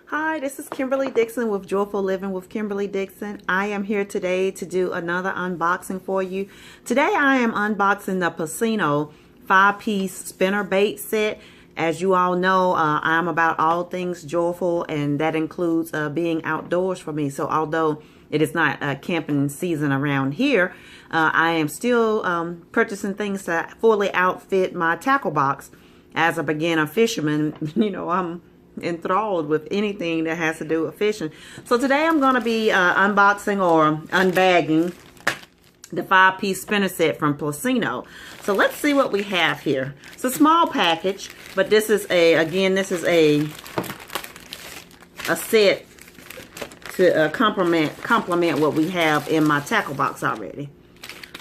Hi, this is Kimberly Dixon with Joyful Living with Kimberly Dixon. I am here today to do another unboxing for you. Today I am unboxing the Plusinno 5-piece spinner bait set. As you all know, I'm about all things joyful, and that includes being outdoors for me. So although it is not camping season around here, I am still purchasing things to fully outfit my tackle box. As a beginner fisherman, you know, I'm enthralled with anything that has to do with fishing. So today I'm going to be unboxing or unbagging the 5-piece spinner set from Plusinno. So let's see what we have here. It's a small package, but this is this is a set to complement what we have in my tackle box already.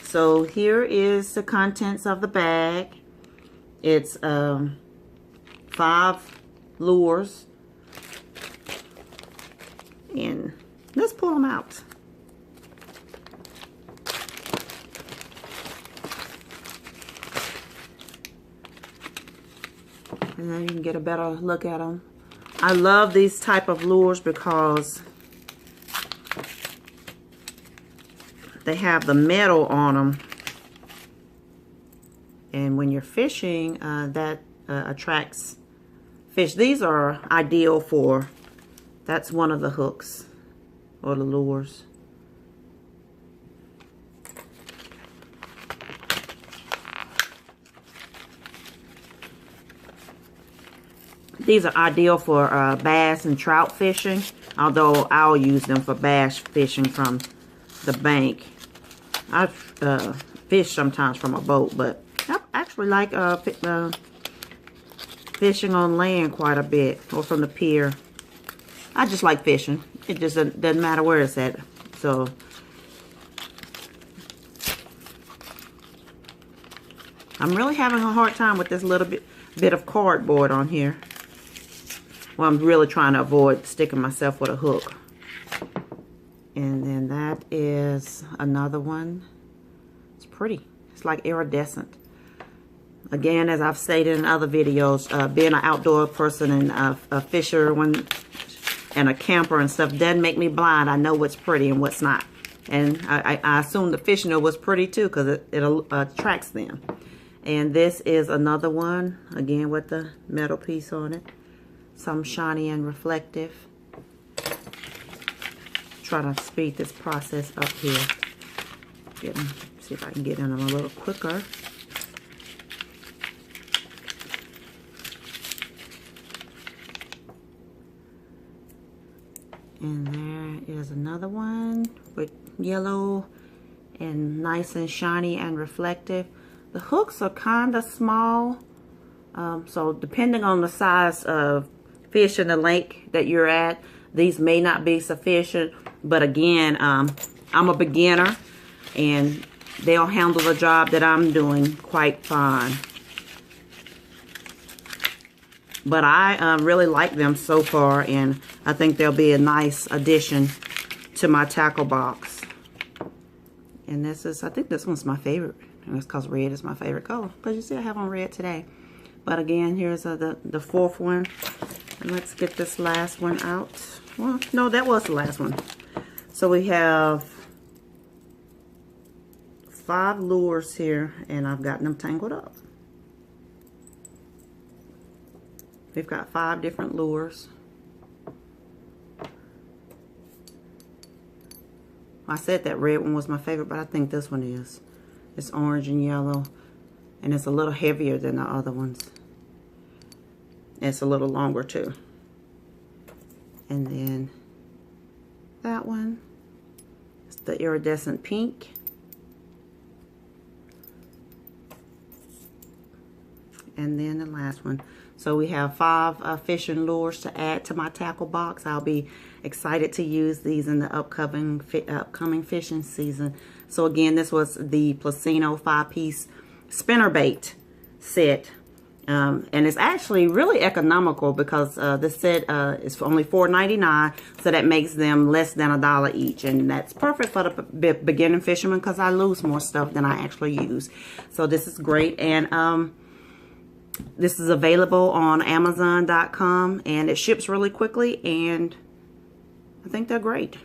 So here is the contents of the bag. It's 5 lures, and let's pull them out. And then you can get a better look at them. I love these type of lures because they have the metal on them, and when you're fishing, that attracts fish. These are ideal for, that's one of the hooks or the lures. These are ideal for bass and trout fishing, although I'll use them for bass fishing from the bank. I fish sometimes from a boat, but I actually like fishing on land quite a bit, or from the pier. I just like fishing. It just doesn't matter where it's at. So I'm really having a hard time with this little bit of cardboard on here. Well, I'm really trying to avoid sticking myself with a hook. And then that is another one. It's pretty. It's like iridescent. Again, as I've stated in other videos, being an outdoor person and a fisher and a camper and stuff doesn't make me blind. I know what's pretty and what's not. And I assume the fish know what's pretty too, because it attracts them. And this is another one, again with the metal piece on it. Some shiny and reflective. Try to speed this process up here. See if I can get in them a little quicker. And there is another one with yellow and nice and shiny and reflective. The hooks are kind of small, so depending on the size of fish in the lake that you're at, these may not be sufficient. But again, I'm a beginner, and they'll handle the job that I'm doing quite fine. But I really like them so far, and I think they'll be a nice addition to my tackle box. And this is, I think this one's my favorite. And it's because red is my favorite color. But you see I have on red today. But again, here's the fourth one. And let's get this last one out. Well, no, that was the last one. So we have 5 lures here, and I've gotten them tangled up. We've got 5 different lures. I said that red one was my favorite, but I think this one is. It's orange and yellow, and it's a little heavier than the other ones. It's a little longer too. And then that one, it's the iridescent pink. And then the last one. So we have 5 fishing lures to add to my tackle box. I'll be excited to use these in the upcoming fishing season. So again, this was the Plusinno 5-piece spinner bait set. And it's actually really economical because this set is for only $4.99, so that makes them less than $1 each, and that's perfect for the beginning fisherman because I lose more stuff than I actually use. So this is great, and This is available on Amazon.com, and it ships really quickly, and I think they're great.